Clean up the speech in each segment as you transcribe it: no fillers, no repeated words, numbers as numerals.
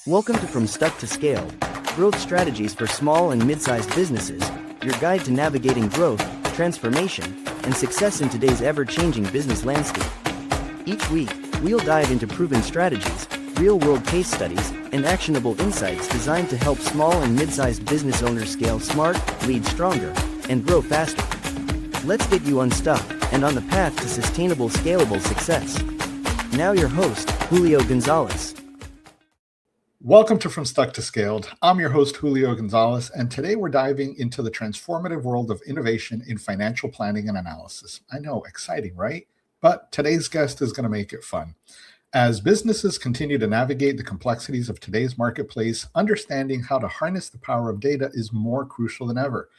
Welcome to From Stuck to Scale, Growth Strategies for Small and Mid-Sized Businesses, your guide to navigating growth, transformation, and success in today's ever-changing business landscape. Each week, we'll dive into proven strategies, real-world case studies, and actionable insights designed to help small and mid-sized business owners scale smart, lead stronger, and grow faster. Let's get you unstuck and on the path to sustainable, scalable success. Now your host, Julio Gonzalez. Welcome to From Stuck to Scaled. I'm your host, Julio Gonzalez, and today we're diving into the transformative world of innovation in financial planning and analysis. I know, exciting, right? But today's guest is going to make it fun. As businesses continue to navigate the complexities of today's marketplace, understanding how to harness the power of data is more crucial than ever.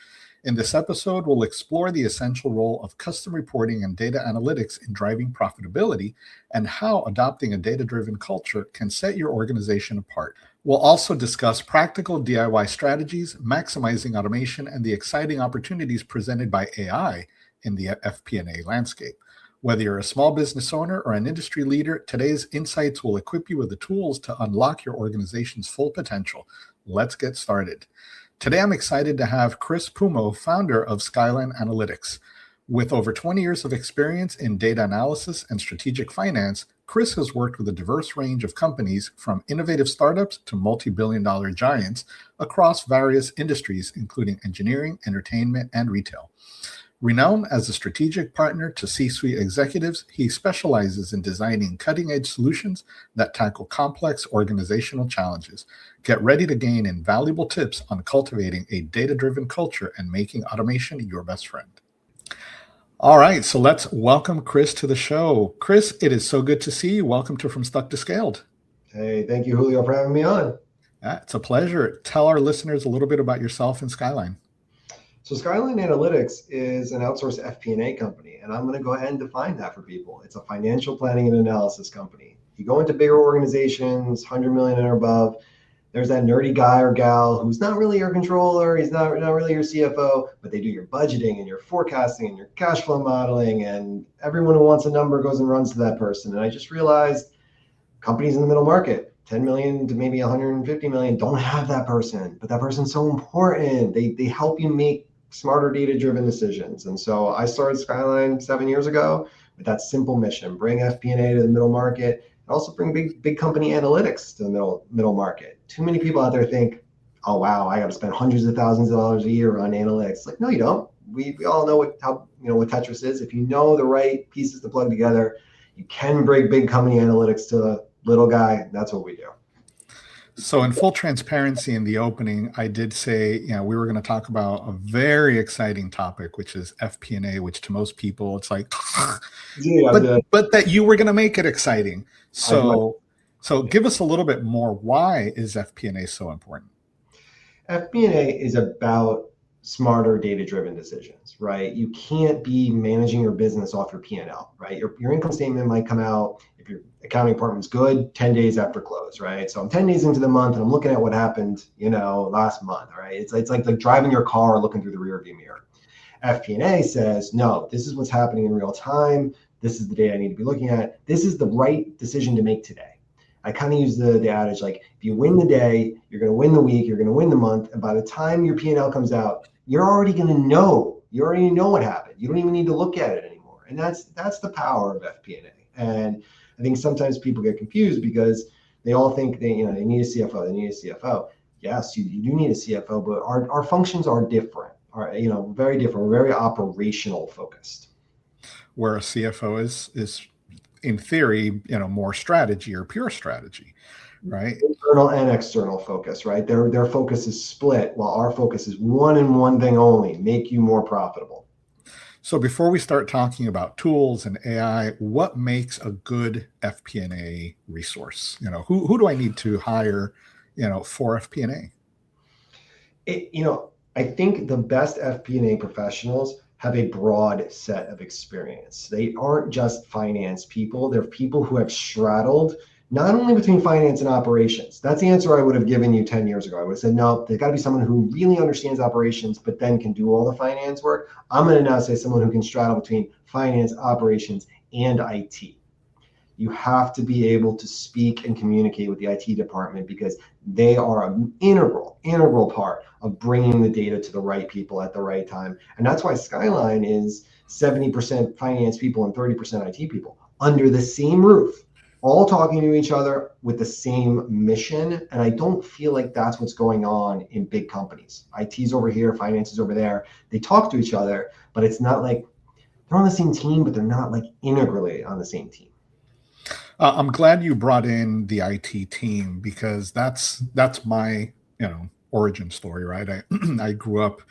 In this episode, we'll explore the essential role of custom reporting and data analytics in driving profitability and how adopting a data-driven culture can set your organization apart. We'll also discuss practical DIY strategies, maximizing automation, and the exciting opportunities presented by AI in the FP&A landscape. Whether you're a small business owner or an industry leader, today's insights will equip you with the tools to unlock your organization's full potential. Let's get started. Today, I'm excited to have Chris Pumo, founder of Skyline Analytics. With over 20 years of experience in data analysis and strategic finance, Chris has worked with a diverse range of companies from innovative startups to multi-billion-dollar giants across various industries, including engineering, entertainment, and retail. Renowned as a strategic partner to C-suite executives, he specializes in designing cutting-edge solutions that tackle complex organizational challenges. Get ready to gain invaluable tips on cultivating a data-driven culture and making automation your best friend. All right, so let's welcome Chris to the show. Chris, it is so good to see you. Welcome to From Stuck to Scaled. Hey, thank you, Julio, for having me on. It's a pleasure. Tell our listeners a little bit about yourself and Skyline. So Skyline Analytics is an outsourced FP&A company, and I'm going to go ahead and define that for people. It's a financial planning and analysis company. You go into bigger organizations, 100 million and above, there's that nerdy guy or gal who's not really your controller, he's not really your CFO, but they do your budgeting and your forecasting and your cash flow modeling, and everyone who wants a number goes and runs to that person. And I just realized companies in the middle market, 10 million to maybe 150 million, don't have that person, but that person's so important. They help you make smarter data-driven decisions. And so I started Skyline 7 years ago with that simple mission: bring FP&A to the middle market, and also bring big company analytics to the middle market. Too many people out there think, oh wow, I got to spend hundreds of thousands of dollars a year on analytics. Like, no, you don't. We all know what Tetris is. If you know the right pieces to plug together, you can bring big company analytics to the little guy. That's what we do. So in full transparency, in the opening, I did say, we were going to talk about a very exciting topic, which is FP&A, which to most people, it's like, but that you were going to make it exciting. So give us a little bit more. Why is FP&A so important? FP&A is about smarter data-driven decisions, right? You can't be managing your business off your P&L, right? Your income statement might come out, if your accounting department's good, 10 days after close, right? So I'm 10 days into the month and I'm looking at what happened, last month, right? It's like driving your car looking through the rearview mirror. FP&A says, no, this is what's happening in real time. This is the data I need to be looking at. This is the right decision to make today. I kind of use the adage, like, if you win the day, you're going to win the week, you're going to win the month. And by the time your P&L comes out, you're already going to know. You already know what happened. You don't even need to look at it anymore. And that's the power of FP&A. And I think sometimes people get confused because they all think they need a CFO. They need a CFO. Yes, you do need a CFO, but our functions are different. Very different. We're very operational focused. Where a CFO is in theory, more strategy or pure strategy, right? Internal and external focus, right? Their focus is split, while our focus is one and one thing only: make you more profitable. So before we start talking about tools and AI, what makes a good FP&A resource? Who do I need to hire, for FP&A? I think the best FP&A professionals have a broad set of experience. They aren't just finance people. They're people who have straddled not only between finance and operations. That's the answer I would have given you 10 years ago. I would have said, no, there's got to be someone who really understands operations, but then can do all the finance work. I'm going to now say someone who can straddle between finance, operations, and IT. You have to be able to speak and communicate with the IT department because they are an integral part of bringing the data to the right people at the right time. And that's why Skyline is 70% finance people and 30% IT people under the same roof, all talking to each other with the same mission. And I don't feel like that's what's going on in big companies. IT's over here, finance is over there. They talk to each other, but it's not like they're on the same team, but they're not like integrally on the same team. I'm glad you brought in the IT team because that's my origin story, right? I grew up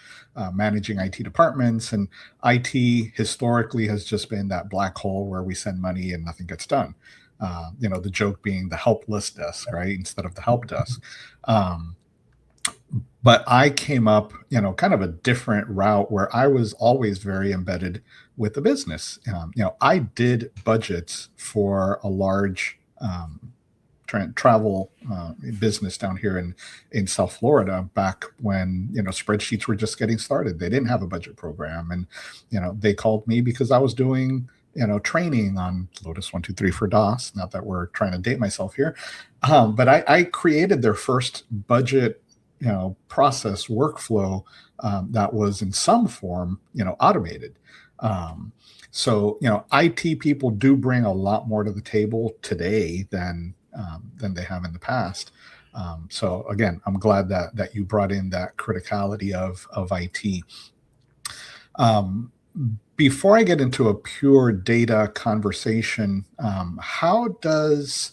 managing IT departments, and IT historically has just been that black hole where we send money and nothing gets done. The joke being the helpless desk, right, instead of the help desk. But I came up, kind of a different route where I was always very embedded with the business. I did budgets for a large travel business down here in South Florida back when, spreadsheets were just getting started. They didn't have a budget program. And, they called me because I was doing, training on Lotus 1-2-3 for DOS. Not that we're trying to date myself here. But I created their first budget process workflow that was in some form, automated. So IT people do bring a lot more to the table today than they have in the past. So again, I'm glad that you brought in that criticality of IT. Before I get into a pure data conversation, how does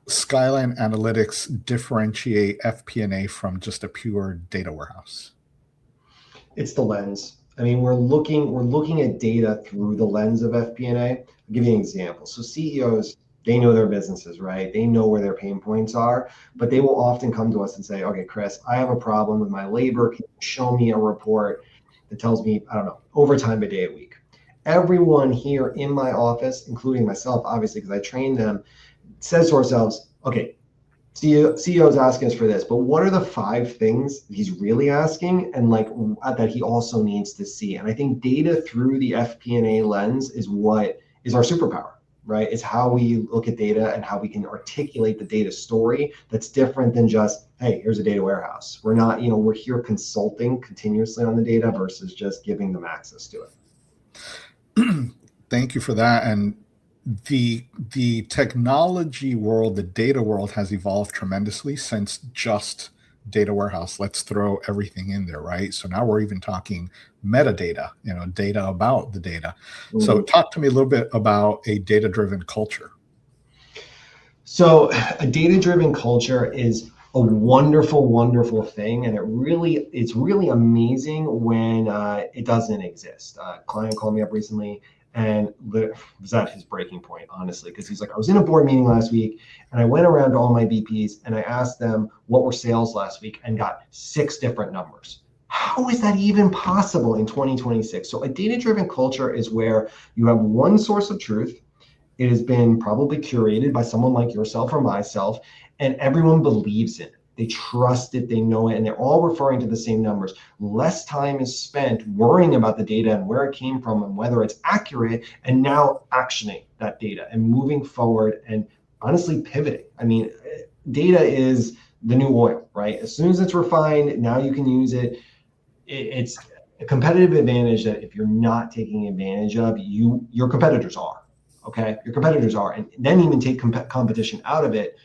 Skyline Analytics differentiate FP&A from just a pure data warehouse? It's the lens. I mean, we're looking at data through the lens of FP&A. I'll give you an example. So CEOs, they know their businesses, right? They know where their pain points are, but they will often come to us and say, okay, Chris, I have a problem with my labor. Can you show me a report that tells me, I don't know, overtime a day a week? Everyone here in my office, including myself, obviously, because I train them, says to ourselves, okay, CEO's asking us for this, but what are the 5 things he's really asking and that he also needs to see? And I think data through the FP&A lens is what is our superpower, right? It's how we look at data and how we can articulate the data story that's different than just, hey, here's a data warehouse. We're not, we're here consulting continuously on the data versus just giving them access to it. Thank you for that. And the technology world, the data world has evolved tremendously since just data warehouse. Let's throw everything in there, right? So now we're even talking metadata, data about the data. Mm-hmm. So talk to me a little bit about a data-driven culture. So a data-driven culture is a wonderful thing, and it's really amazing when it doesn't exist. A client called me up recently, and was at his breaking point, honestly, because he's like, I was in a board meeting last week, and I went around to all my VPs, and I asked them what were sales last week, and got 6 different numbers. How is that even possible in 2026? So a data-driven culture is where you have one source of truth. It has been probably curated by someone like yourself or myself, and everyone believes in it. They trust it, they know it, and they're all referring to the same numbers. Less time is spent worrying about the data and where it came from and whether it's accurate, and now actioning that data and moving forward and honestly pivoting. I mean, data is the new oil, right? As soon as it's refined, now you can use it. It's a competitive advantage that if you're not taking advantage of, your competitors are, okay? Your competitors are, and then even take competition out of it.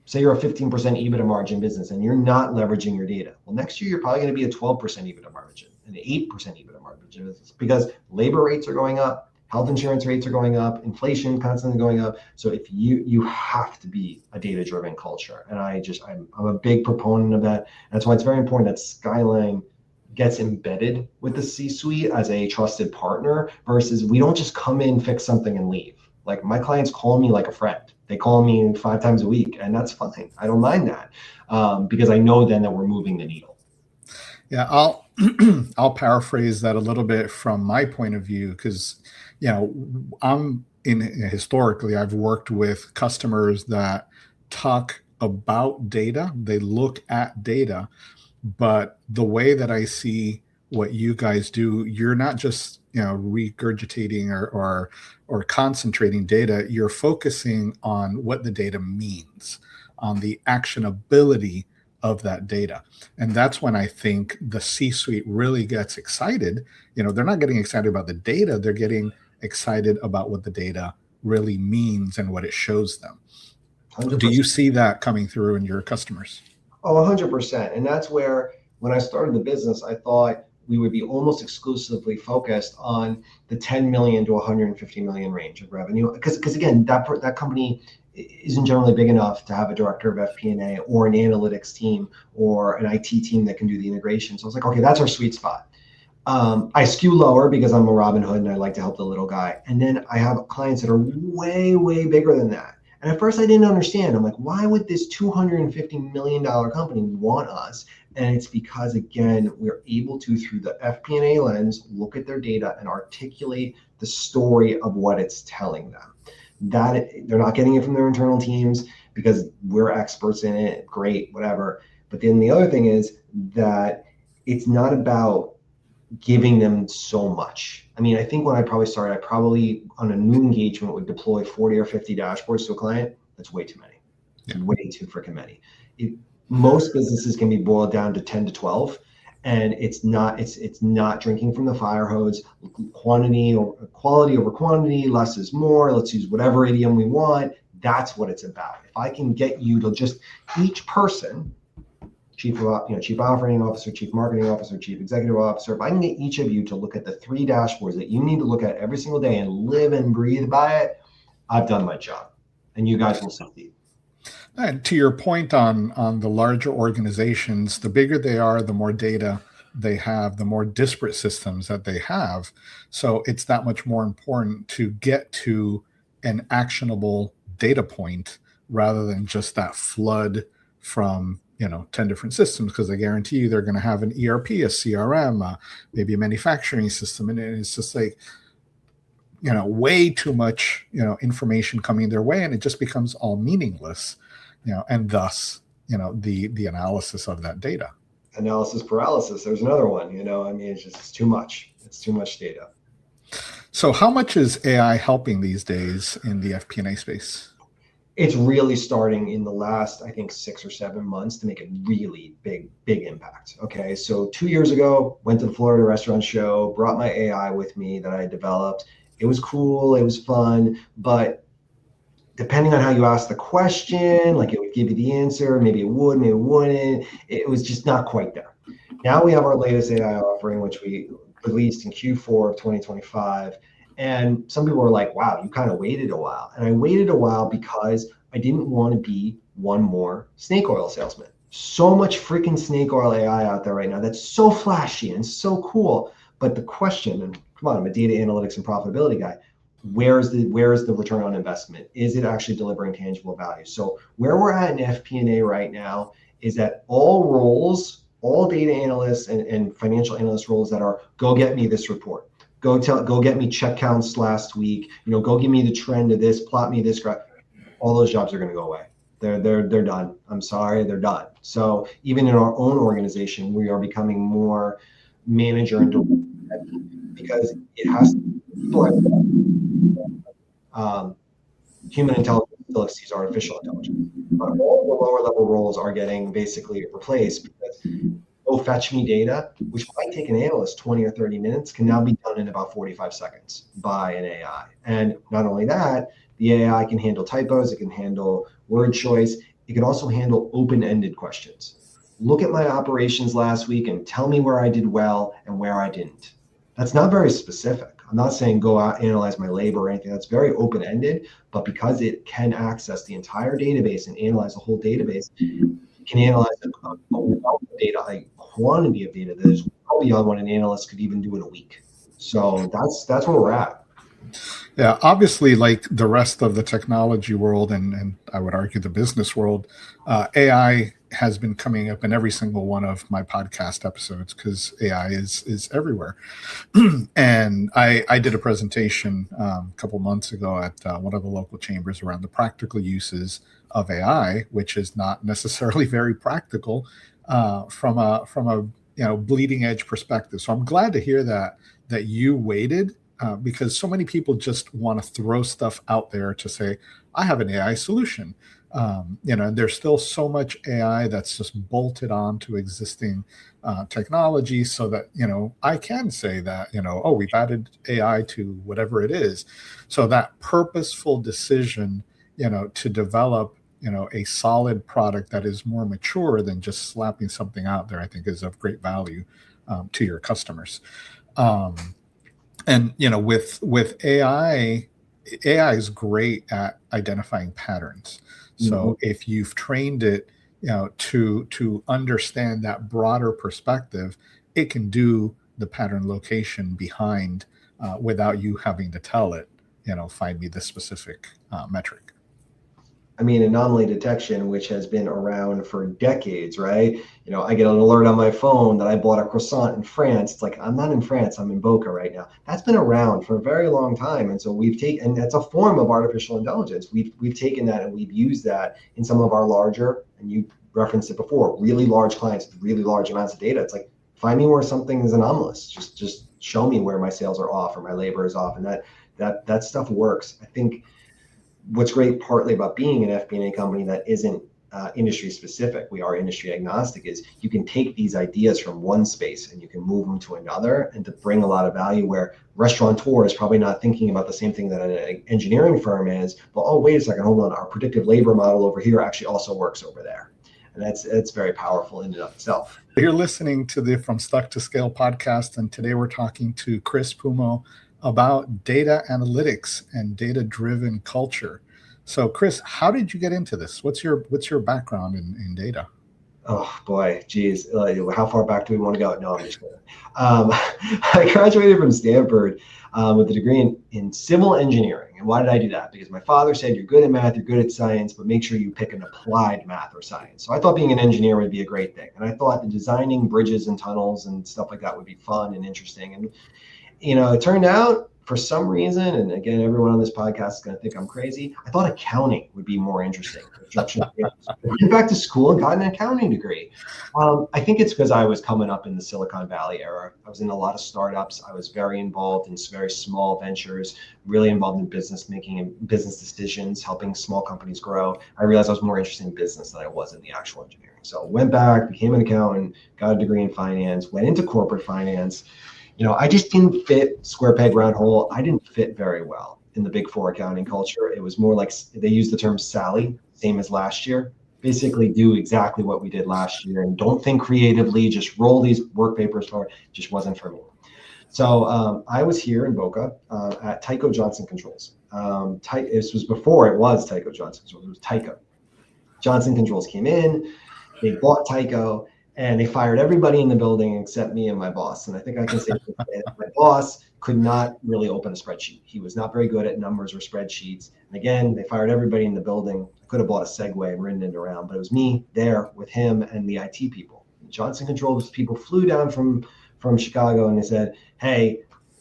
Say you're a 15% EBITDA margin business and you're not leveraging your data. Well, next year, you're probably going to be a 12% EBITDA margin, an 8% EBITDA margin business because labor rates are going up, health insurance rates are going up, inflation constantly going up. So if you have to be a data-driven culture. And I'm a big proponent of that. That's why it's very important that Skyline gets embedded with the C-suite as a trusted partner versus we don't just come in, fix something and leave. Like my clients call me like a friend. They call me 5 times a week, and that's fine. I don't mind that because I know then that we're moving the needle. Yeah, I'll paraphrase that a little bit from my point of view because, historically I've worked with customers that talk about data. They look at data, but the way that I see what you guys do, you're not just regurgitating or concentrating data. You're focusing on what the data means, on the actionability of that data. And that's when I think the C-suite really gets excited. They're not getting excited about the data, they're getting excited about what the data really means and what it shows them. 100%. Do you see that coming through in your customers? Oh, 100%. And that's where, when I started the business, I thought we would be almost exclusively focused on the 10 million to 150 million range of revenue. Because again, that company isn't generally big enough to have a director of FP&A or an analytics team or an IT team that can do the integration. So I was like, okay, that's our sweet spot. I skew lower because I'm a Robin Hood and I like to help the little guy. And then I have clients that are way, way bigger than that. And at first I didn't understand. I'm like, why would this $250 million company want us? And it's because, again, we're able to, through the FP&A lens, look at their data and articulate the story of what it's telling them. That they're not getting it from their internal teams because we're experts in it, great, whatever. But then the other thing is that it's not about giving them so much. I mean, I think when I probably started, I probably on a new engagement would deploy 40 or 50 dashboards to a client. That's way too many. Yeah. Way too freaking many. Most businesses can be boiled down to 10 to 12, and it's not drinking from the fire hose. Quantity or quality over quantity, less is more. Let's use whatever idiom we want. That's what it's about. If I can get you to just each person, chief operating officer, chief marketing officer, chief executive officer, if I can get each of you to look at the 3 dashboards that you need to look at every single day and live and breathe by it, I've done my job, and you guys will succeed. And to your point on the larger organizations, the bigger they are, the more data they have, the more disparate systems that they have. So it's that much more important to get to an actionable data point rather than just that flood from 10 different systems, because I guarantee you they're going to have an ERP, a CRM, maybe a manufacturing system. And it's just like, way too much, information coming their way, and it just becomes all meaningless, and thus, the analysis of that data. Analysis paralysis. There's another one, I mean, it's too much. It's too much data. So how much is AI helping these days in the FP&A space? It's really starting in the last, I think, 6 or 7 months to make a really big impact. Okay, so 2 years ago, went to the Florida Restaurant Show, brought my AI with me that I developed. It was cool, it was fun, but depending on how you ask the question, like it would give you the answer, maybe it would, maybe it wouldn't. It was just not quite there. Now we have our latest AI offering, which we released in Q4 of 2025. And some people were like, wow, you kind of waited a while. And I waited a while because I didn't want to be one more snake oil salesman. So much freaking snake oil AI out there right now that's so flashy and so cool. But the question, and come on, I'm a data analytics and profitability guy, where is the return on investment? Is it actually delivering tangible value? So where we're at in FP&A right now is that all roles, all data analysts and financial analyst roles that are, go get me this report. Go get me check counts last week. Go give me the trend of this, plot me this graph. All those jobs are going to go away. They're done. I'm sorry, they're done. So even in our own organization, we are becoming more manager and director, because it has human intelligence still exceeds artificial intelligence. But all the lower level roles are getting basically replaced because go fetch me data, which might take an analyst 20 or 30 minutes, can now be done in about 45 seconds by an AI. And not only that, the AI can handle typos, it can handle word choice, it can also handle open-ended questions. Look at my operations last week and tell me where I did well and where I didn't. That's not very specific. I'm not saying go out, analyze my labor or anything. That's very open-ended, but because it can access the entire database and analyze the whole database, it can analyze a wealth of data, a quantity of data that is well beyond what an analyst could even do in a week. So that's where we're at. Yeah, obviously, like the rest of the technology world, and I would argue the business world, AI has been coming up in every single one of my podcast episodes because AI is everywhere. And I did a presentation a couple months ago at one of the local chambers around the practical uses of AI, which is not necessarily very practical from a bleeding edge perspective. So I'm glad to hear that that you waited, because so many people just want to throw stuff out there to say, I have an AI solution. There's still so much AI that's just bolted on to existing technology, so that, I can say that, oh, we've added AI to whatever it is. So that purposeful decision, to develop, a solid product that is more mature than just slapping something out there, I think is of great value to your customers. And with AI is great at identifying patterns. So if you've trained it, to understand that broader perspective, it can do the pattern location behind, without you having to tell it, find me this specific metric. I mean, anomaly detection, which has been around for decades, right? I get an alert on my phone that I bought a croissant in France. It's like, I'm not in France, I'm in Boca right now. That's been around for a very long time. And so and that's a form of artificial intelligence. We've taken that and we've used that in some of our larger, and you referenced it before, really large clients with really large amounts of data. It's like, find me where something is anomalous. Just show me where my sales are off or my labor is off. And that stuff works. I think what's great partly about being an FP&A company that isn't industry specific, we are industry agnostic, is you can take these ideas from one space and you can move them to another, and to bring a lot of value where restaurateur is probably not thinking about the same thing that an engineering firm is, but oh, wait a second, hold on, our predictive labor model over here actually also works over there. And it's very powerful in and of itself. You're listening to the From Stuck to Scale podcast, and today we're talking to Chris Pumo about data analytics and data-driven culture. So, Chris, how did you get into this? What's your background in data? Oh boy, geez, how far back do we want to go? No, I'm just kidding. I graduated from Stanford with a degree in civil engineering. And why did I do that? Because my father said, you're good at math, you're good at science, but make sure you pick an applied math or science. So I thought being an engineer would be a great thing. And I thought that designing bridges and tunnels and stuff like that would be fun and interesting. And it turned out, for some reason, and again, everyone on this podcast is going to think I'm crazy, I thought accounting would be more interesting. I went back to school and got an accounting degree. I think it's because I was coming up in the Silicon Valley era. I was in a lot of startups. I was very involved in very small ventures, really involved in business making and business decisions, helping small companies grow. I realized I was more interested in business than I was in the actual engineering. So went back, became an accountant, got a degree in finance, went into corporate finance. I just didn't fit square peg round hole. I didn't fit very well in the Big Four accounting culture. It was more like they use the term Sally, same as last year. Basically do exactly what we did last year and don't think creatively, just roll these work papers forward. It just wasn't for me. So I was here in Boca at Tyco Johnson Controls. This was before it was Tyco Johnson Controls. It was Tyco. Johnson Controls came in, they bought Tyco, and they fired everybody in the building except me and my boss. And I think I can say my boss could not really open a spreadsheet. He was not very good at numbers or spreadsheets. And again, they fired everybody in the building. I could have bought a Segway and ridden it around, but it was me there with him and the IT people. Johnson Controls people flew down from Chicago and they said, hey,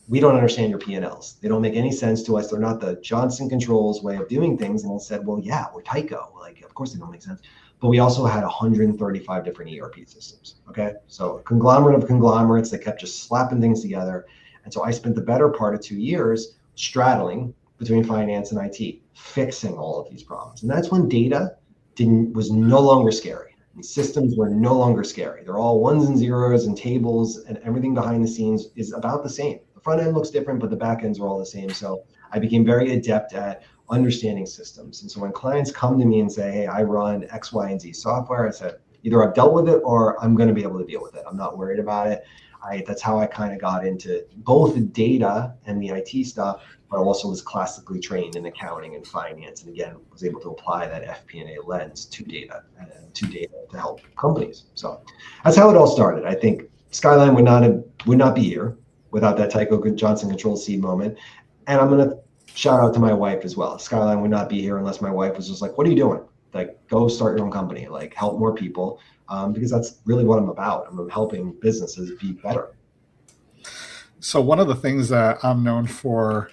we don't understand your P&Ls. They don't make any sense to us. They're not the Johnson Controls way of doing things. And I said, well, yeah, we're Tyco. Like, of course they don't make sense. But we also had 135 different ERP systems, okay? So a conglomerate of conglomerates that kept just slapping things together. And so I spent the better part of 2 years straddling between finance and IT, fixing all of these problems. And that's when data was no longer scary. And systems were no longer scary. They're all ones and zeros and tables, and everything behind the scenes is about the same. The front end looks different, but the back ends are all the same. So I became very adept at understanding systems. And so when clients come to me and say, hey, I run X, Y, and Z software, I said, either I've dealt with it or I'm going to be able to deal with it. I'm not worried about it. That's how I kind of got into both the data and the IT stuff, but I also was classically trained in accounting and finance. And again, was able to apply that FP&A lens to data to help companies. So that's how it all started. I think Skyline would not be here without that Tyco Johnson Controls seed moment. And I'm going to shout out to my wife as well. Skyline would not be here unless my wife was just like, what are you doing? Like, go start your own company, like help more people, because that's really what I'm about. I'm helping businesses be better. So one of the things that I'm known for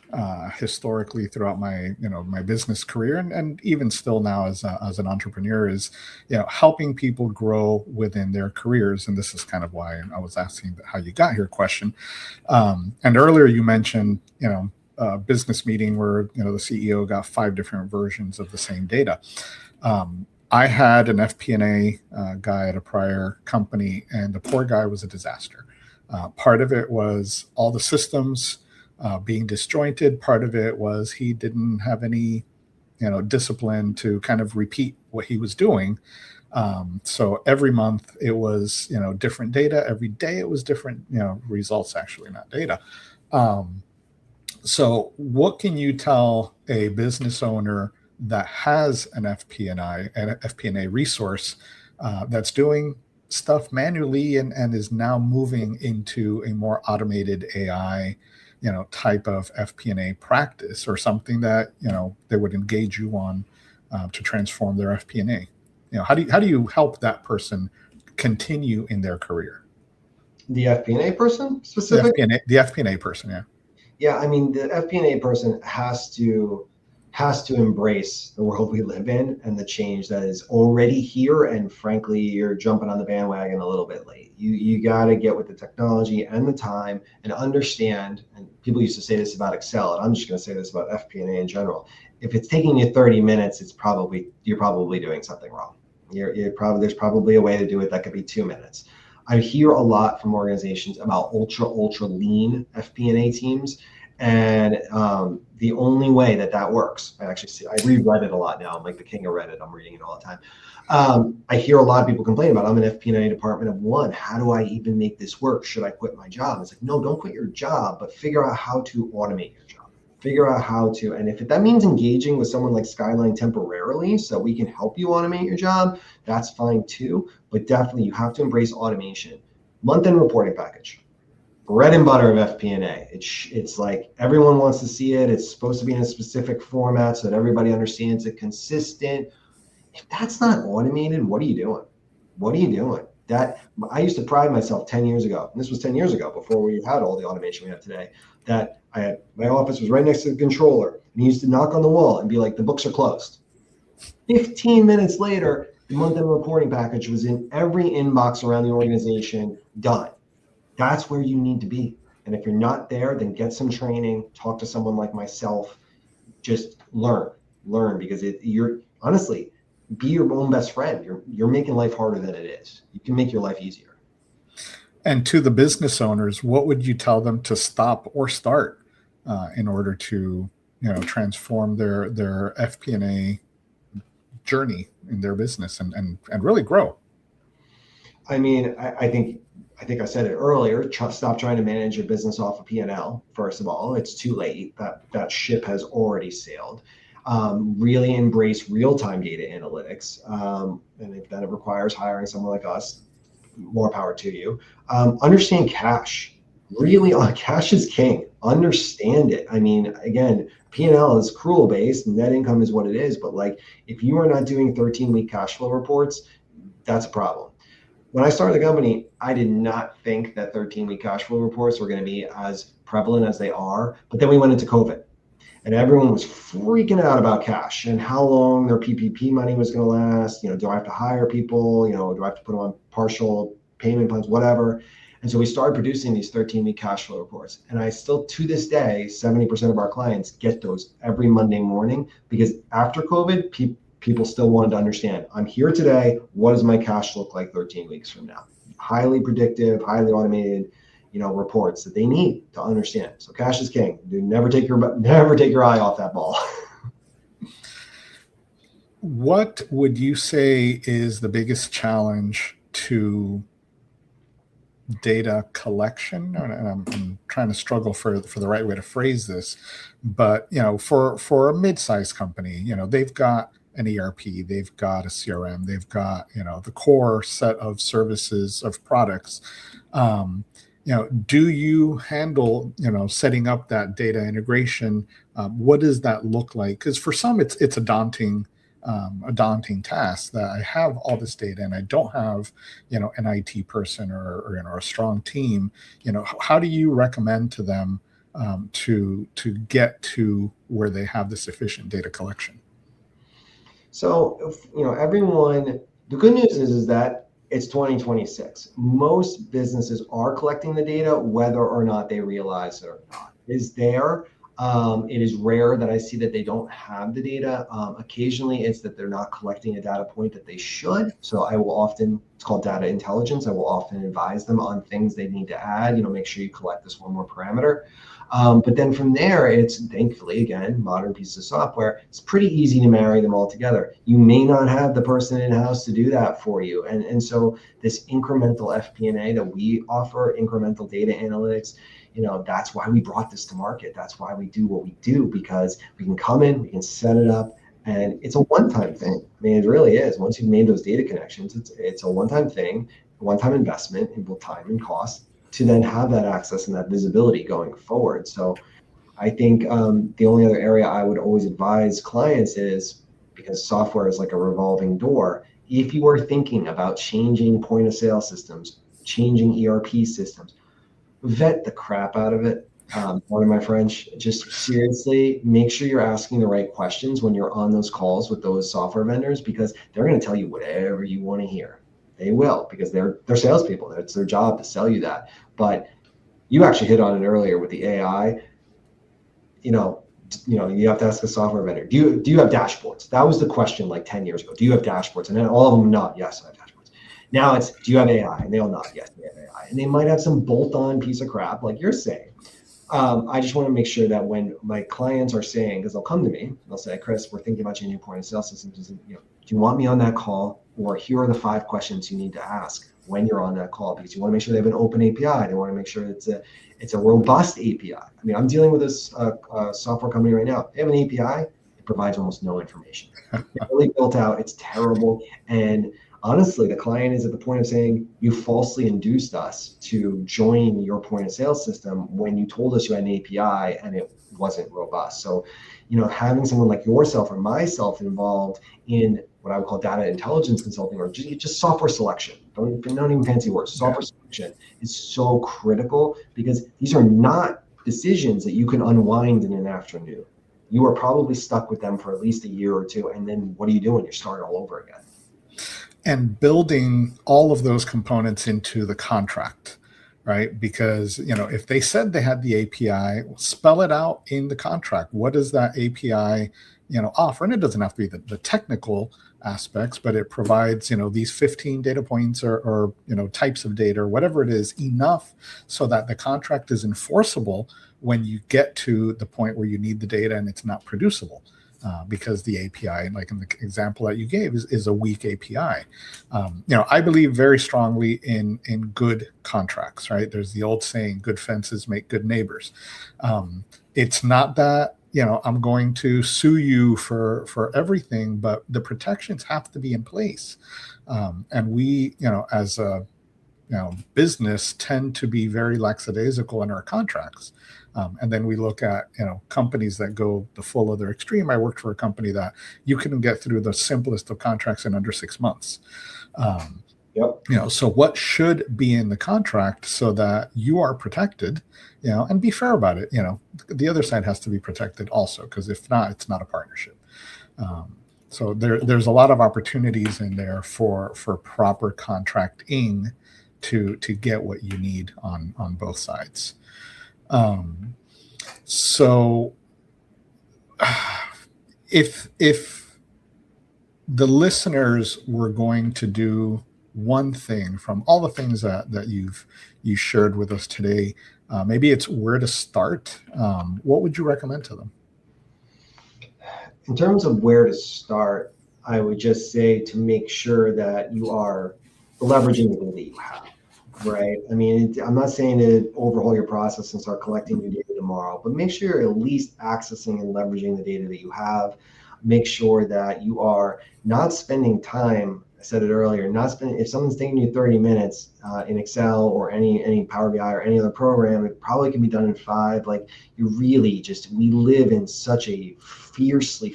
historically throughout my my business career, and even still now as an entrepreneur, is helping people grow within their careers. And this is kind of why I was asking the how you got here question. And earlier you mentioned a business meeting where the CEO got 5 different versions of the same data. I had an FP&A guy at a prior company, and the poor guy was a disaster. Part of it was all the systems being disjointed. Part of it was he didn't have any, discipline to kind of repeat what he was doing. So every month it was, different data. Every day it was different, results, actually, not data. So what can you tell a business owner that has an FP&A resource that's doing stuff manually and is now moving into a more automated AI, type of FP&A practice, or something that they would engage you on to transform their FP&A? How do you help that person continue in their career? The FP&A person specific? The FP&A person, yeah. Yeah, I mean, the FP&A person has to embrace the world we live in and the change that is already here. And frankly, you're jumping on the bandwagon a little bit late. You got to get with the technology and the time and understand. And people used to say this about Excel, and I'm just going to say this about FP&A in general. If it's taking you 30 minutes, you're probably doing something wrong. There's probably a way to do it that could be 2 minutes. I hear a lot from organizations about ultra lean FP&A teams, and the only way that works, I read Reddit a lot now. I'm like the king of Reddit. I'm reading it all the time. I hear a lot of people complain about, I'm an FP&A department of 1. How do I even make this work? Should I quit my job? It's like, no, don't quit your job, but figure out how to automate your job. Figure out how to, and if that means engaging with someone like Skyline temporarily so we can help you automate your job, that's fine too. But definitely you have to embrace automation. Month-end reporting package, bread and butter of FP&A. It's like everyone wants to see it. It's supposed to be in a specific format so that everybody understands it, consistent. If that's not automated, what are you doing? What are you doing? That I used to pride myself 10 years ago, and this was 10 years ago before we had all the automation we have today, that my office was right next to the controller, and he used to knock on the wall and be like, the books are closed. 15 minutes later, the month-end reporting package was in every inbox around the organization, done. That's where you need to be. And if you're not there, then get some training, talk to someone like myself, just learn because you're honestly, be your own best friend. You're making life harder than it is. You can make your life easier. And to the business owners, what would you tell them to stop or start in order to, transform their FP&A journey in their business and really grow? I mean, I think I said it earlier. Stop trying to manage your business off of P&L. First of all, it's too late. That ship has already sailed. Really embrace real-time data analytics, and if that requires hiring someone like us, more power to you. Understand cash. Really, cash is king. Understand it. I mean, again, P&L is accrual based. Net income is what it is. But like, if you are not doing 13-week cash flow reports, that's a problem. When I started the company, I did not think that 13-week cash flow reports were going to be as prevalent as they are. But then we went into COVID, and everyone was freaking out about cash and how long their PPP money was going to last. Do I have to hire people? Do I have to put them on partial payment plans, whatever? And so we started producing these 13-week cash flow reports. And I still, to this day, 70% of our clients get those every Monday morning, because after COVID, people still wanted to understand, I'm here today. What does my cash look like 13 weeks from now? Highly predictive, highly automated, reports that they need to understand. So cash is king. Never take your eye off that ball. What would you say is the biggest challenge to data collection? And I'm trying to struggle for the right way to phrase this, but for a mid-sized company, they've got an ERP, they've got a CRM, they've got the core set of services, of products. Do you handle setting up that data integration? What does that look like? Because for some it's a daunting a daunting task, that I have all this data and I don't have, an IT person or a strong team. How do you recommend to them to get to where they have this efficient data collection? So, everyone, the good news is that it's 2026. Most businesses are collecting the data, whether or not they realize it or not. It is there. It is rare that I see that they don't have the data. Occasionally, it's that they're not collecting a data point that they should. So I will often, it's called data intelligence. I will often advise them on things they need to add. Make sure you collect this one more parameter. But then from there, it's thankfully, again, modern pieces of software. It's pretty easy to marry them all together. You may not have the person in-house to do that for you. And so this incremental FP&A that we offer, incremental data analytics, that's why we brought this to market. That's why we do what we do, because we can come in, we can set it up, and it's a one-time thing. I mean, it really is. Once you've made those data connections, it's a one-time thing, a one-time investment in both time and cost, to then have that access and that visibility going forward. So I think the only other area I would always advise clients is, because software is like a revolving door, if you are thinking about changing point of sale systems, changing ERP systems, vet the crap out of it. Pardon my French, just seriously make sure you're asking the right questions when you're on those calls with those software vendors, because they're going to tell you whatever you want to hear. They will, because they're salespeople. It's their job to sell you that. But you actually hit on it earlier with the AI. You have to ask a software vendor, do you have dashboards? That was the question like 10 years ago. Do you have dashboards? And then all of them nod, yes, I have dashboards. Now it's, do you have AI? And they all nod, yes, we have AI. And they might have some bolt-on piece of crap like you're saying. I just want to make sure that when my clients are saying, because they'll come to me, they'll say, Chris, we're thinking about changing point of sale systems. Do you want me on that call? Or here are the 5 questions you need to ask when you're on that call, because you want to make sure they have an open API. They want to make sure it's a robust API. I mean, I'm dealing with this software company right now. They have an API. It provides almost no information. It's really built out. It's terrible. And honestly, the client is at the point of saying, you falsely induced us to join your point of sale system when you told us you had an API and it wasn't robust. So, having someone like yourself or myself involved in what I would call data intelligence consulting, or just software selection, don't even fancy words, software selection is so critical, because these are not decisions that you can unwind in an afternoon. You are probably stuck with them for at least a year or two, and then what are you doing? You're starting all over again. And building all of those components into the contract, right? Because, if they said they had the API, spell it out in the contract. What does that API, offer? And it doesn't have to be the technical aspects, but it provides, these 15 data points or types of data or whatever it is, enough so that the contract is enforceable when you get to the point where you need the data and it's not producible. Because the API, like in the example that you gave, is a weak API. I believe very strongly in good contracts, right? There's the old saying, good fences make good neighbors. It's not that, I'm going to sue you for everything, but the protections have to be in place. And we, as a business, tend to be very lackadaisical in our contracts. And then we look at, companies that go the full other extreme. I worked for a company that you couldn't get through the simplest of contracts in under 6 months. Yep. So what should be in the contract so that you are protected, and be fair about it. The other side has to be protected also, because if not, it's not a partnership. So there's a lot of opportunities in there for proper contracting to get what you need on both sides. So if the listeners were going to do one thing from all the things that you shared with us today, maybe it's where to start. What would you recommend to them? In terms of where to start, I would just say to make sure that you are leveraging the data you have. Right. I mean, I'm not saying to overhaul your process and start collecting new data tomorrow, but make sure you're at least accessing and leveraging the data that you have. Make sure that you are not spending time I said it earlier, not spending, if someone's taking you 30 minutes in Excel or any Power BI or any other program, it probably can be done in 5. Like, you really just, we live in such a fiercely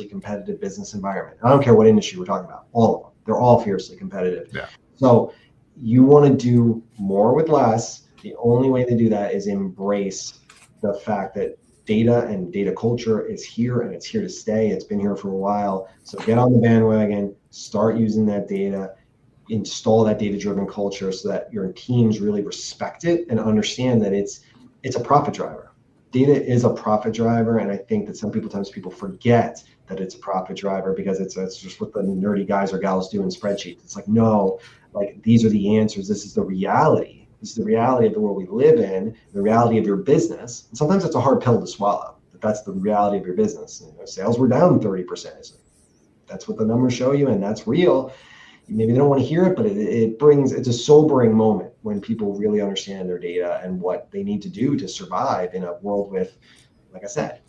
competitive business environment. I don't care what industry we're talking about, all of them. They're all fiercely competitive. Yeah. So you want to do more with less. The only way to do that is embrace the fact that data and data culture is here, and it's here to stay. It's been here for a while. So get on the bandwagon, start using that data, install that data-driven culture so that your teams really respect it and understand that it's a profit driver. Data is a profit driver, and I think that sometimes people forget that it's a profit driver because it's just what the nerdy guys or gals do in spreadsheets. It's like, no, like, these are the answers. This is the reality. This is the reality of the world we live in, the reality of your business. And sometimes it's a hard pill to swallow, but that's the reality of your business. Sales were down 30%. That's what the numbers show you, and that's real. Maybe they don't want to hear it, but it's a sobering moment when people really understand their data and what they need to do to survive in a world with, like I said,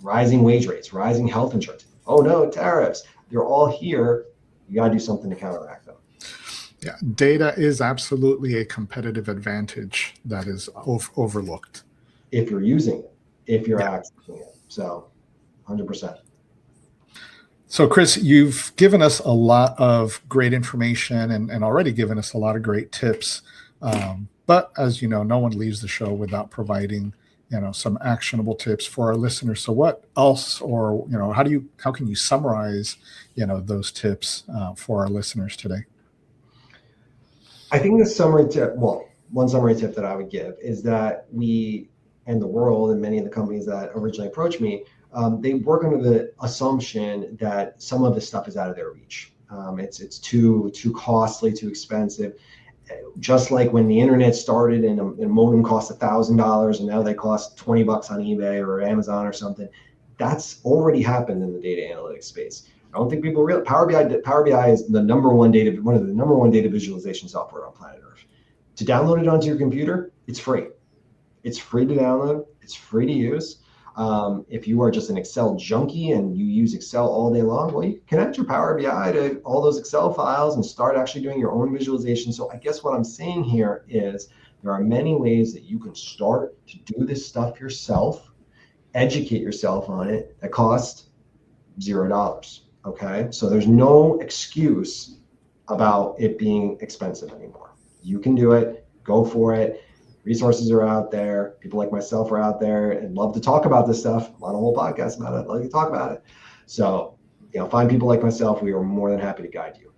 rising wage rates, rising health insurance. Oh no, tariffs. They're all here. You got to do something to counteract them. Yeah, data is absolutely a competitive advantage that is overlooked. If you're using it, if you're accessing it. So 100%. So Chris, you've given us a lot of great information and already given us a lot of great tips. But as you know, no one leaves the show without providing, some actionable tips for our listeners. So what else, or, how can you summarize, those tips for our listeners today? I think the summary tip, one summary tip that I would give is that we and the world and many of the companies that originally approached me, they work under the assumption that some of this stuff is out of their reach. It's too costly, too expensive. Just like when the internet started and a modem cost $1,000 and now they cost $20 on eBay or Amazon or something, that's already happened in the data analytics space. I don't think people realize Power BI is one of the number one data visualization software on planet Earth. To download it onto your computer, it's free. It's free to download. It's free to use. If you are just an Excel junkie and you use Excel all day long, well, you connect your Power BI to all those Excel files and start actually doing your own visualization. So I guess what I'm saying here is there are many ways that you can start to do this stuff yourself, educate yourself on it, that cost $0. Okay, so there's no excuse about it being expensive anymore. You can do it. Go for it. Resources are out there. People like myself are out there and love to talk about this stuff. I'm on a whole podcast about it. Love to talk about it. So, find people like myself. We are more than happy to guide you.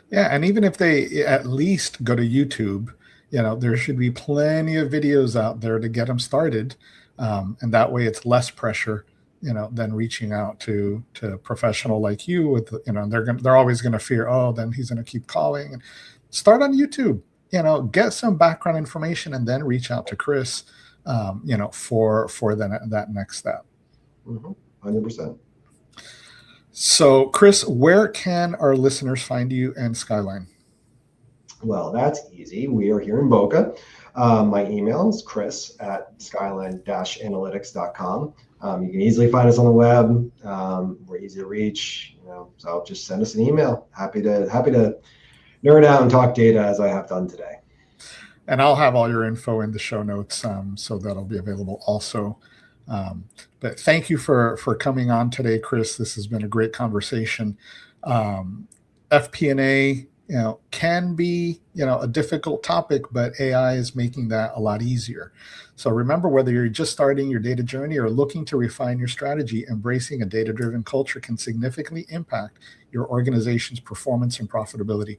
Yeah, and even if they at least go to YouTube, there should be plenty of videos out there to get them started, and that way it's less pressure, than reaching out to a professional like you with, they're always going to fear, oh, then he's going to keep calling. And start on YouTube, get some background information and then reach out to Chris, for that next step. 100%. So Chris, where can our listeners find you and Skyline? Well, that's easy. We are here in Boca. My email is chris@skyline-analytics.com. You can easily find us on the web. We're easy to reach, so just send us an email. Happy to nerd out and talk data as I have done today. And I'll have all your info in the show notes, so that'll be available also. But thank you for coming on today, Chris. This has been a great conversation. FP&A, can be, a difficult topic, but AI is making that a lot easier. So remember, whether you're just starting your data journey or looking to refine your strategy, embracing a data-driven culture can significantly impact your organization's performance and profitability.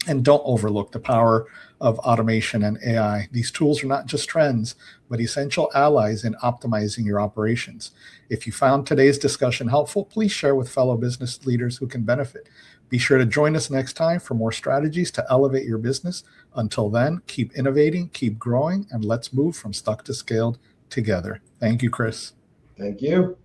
And don't overlook the power of automation and AI. These tools are not just trends, but essential allies in optimizing your operations. If you found today's discussion helpful, please share with fellow business leaders who can benefit. Be sure to join us next time for more strategies to elevate your business. Until then, keep innovating, keep growing, and let's move from stuck to scaled together. Thank you, Chris. Thank you.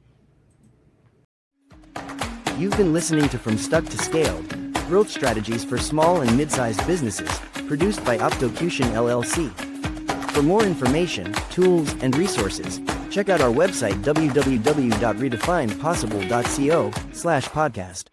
You've been listening to From Stuck to Scaled, growth strategies for small and mid-sized businesses, produced by Optocution LLC. For more information, tools, and resources, check out our website www.redefinepossible.co/podcast.